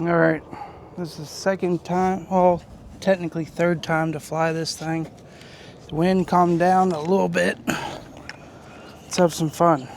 All right, this is the second time, well, technically third time to fly this thing. The wind calmed down a little bit. Let's have some fun.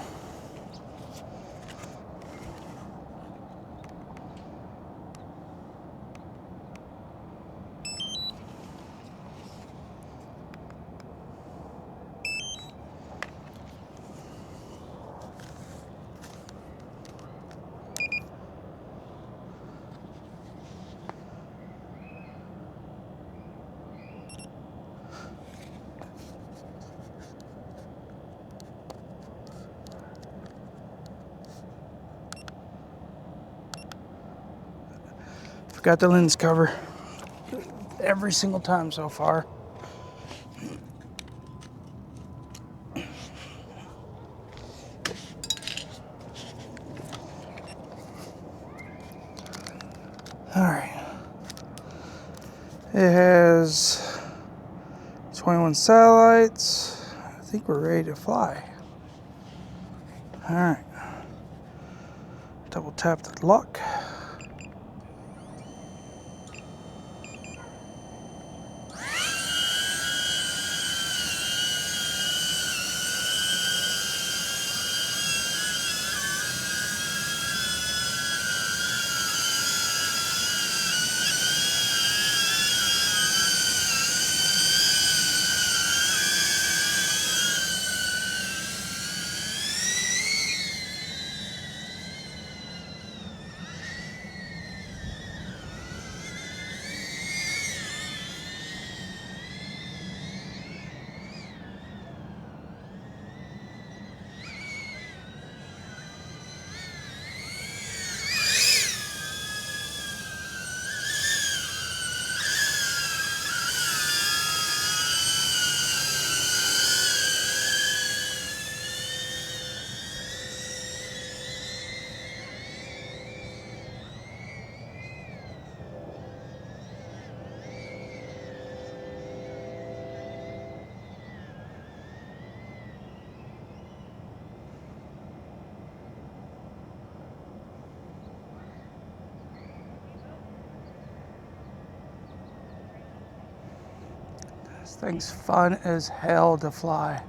Forgot the lens cover every single time so far. All right. It has 21 satellites. I think we're ready to fly. All right. Double tap the lock. This thing's fun as hell to fly.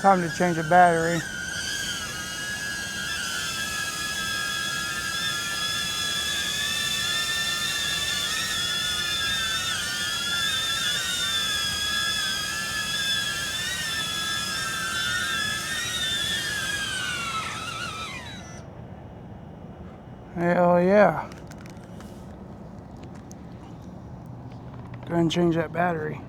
Time to change a battery. Hell yeah. Go ahead and change that battery.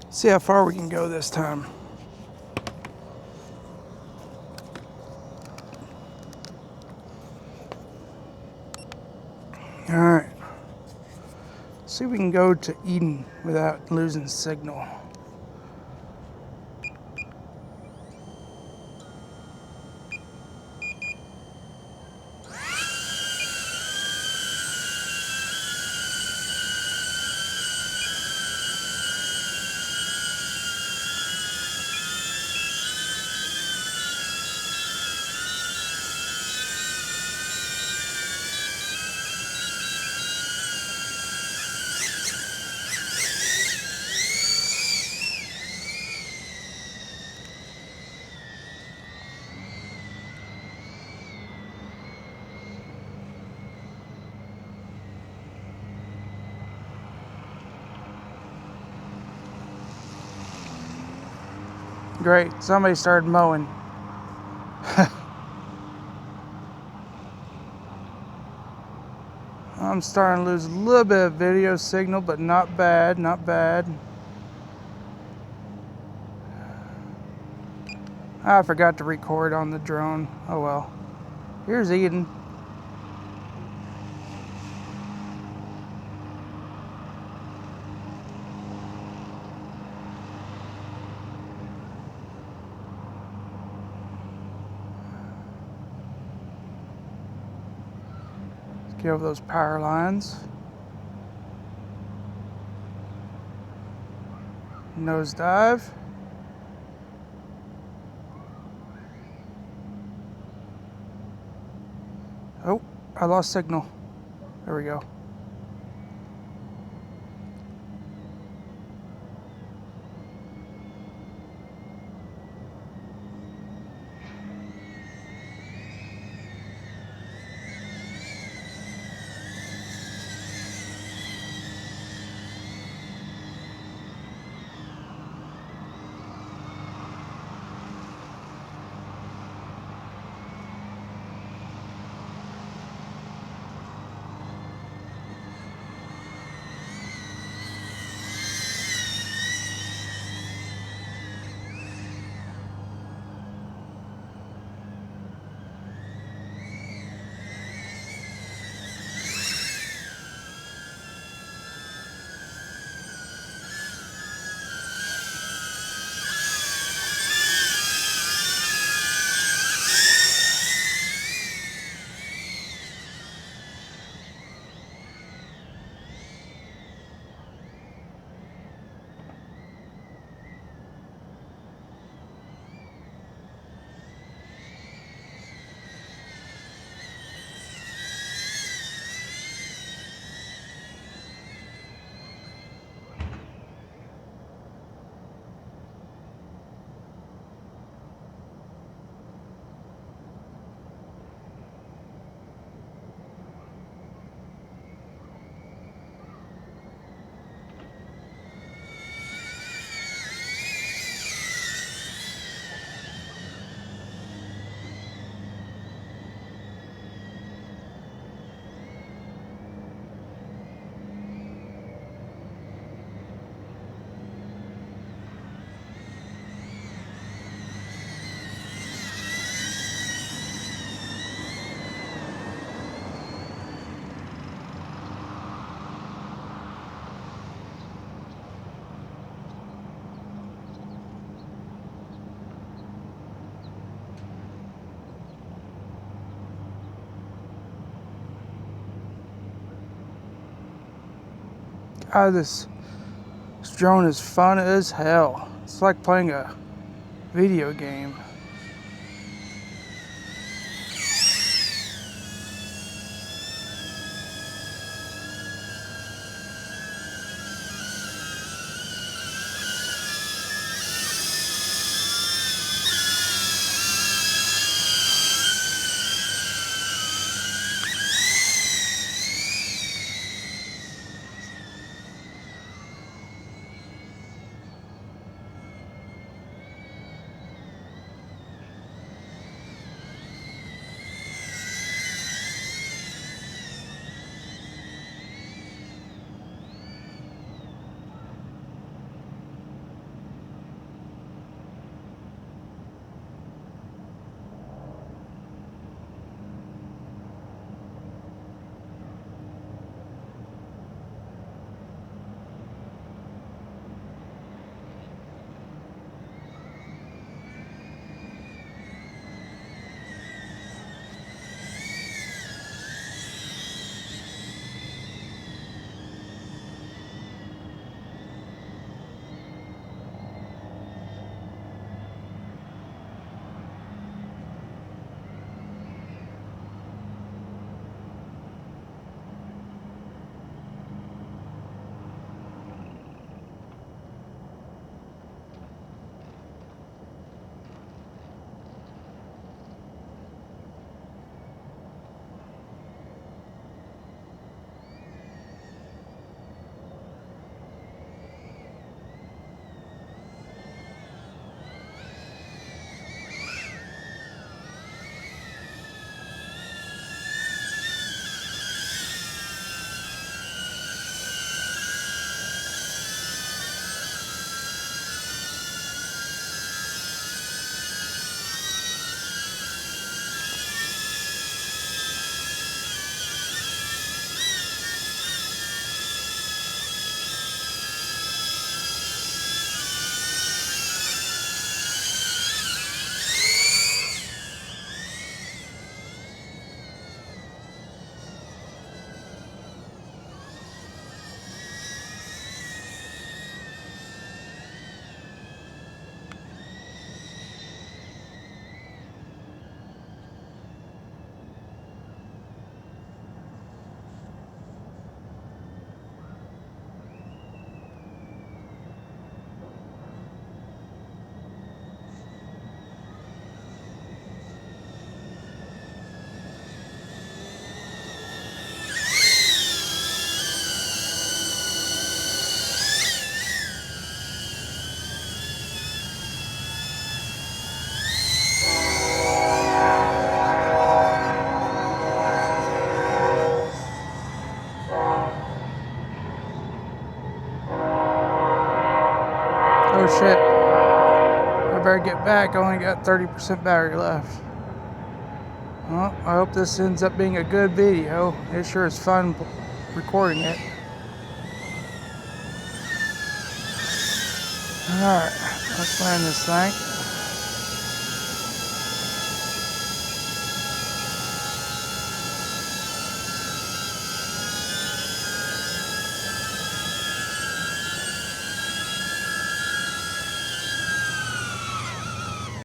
See how far we can go this time. All right. See if we can go to Eden without losing signal. Great, somebody started mowing. I'm starting to lose a little bit of video signal, but not bad, not bad. I forgot to record on the drone. Oh well. Here's Eden. Let's get over those power lines. Nosedive. Oh, I lost signal. There we go. God, this drone is fun as hell. It's like playing a video game. Oh shit. I better get back. I only got 30% battery left. Well, I hope this ends up being a good video. It sure is fun recording it. Alright, let's land this thing.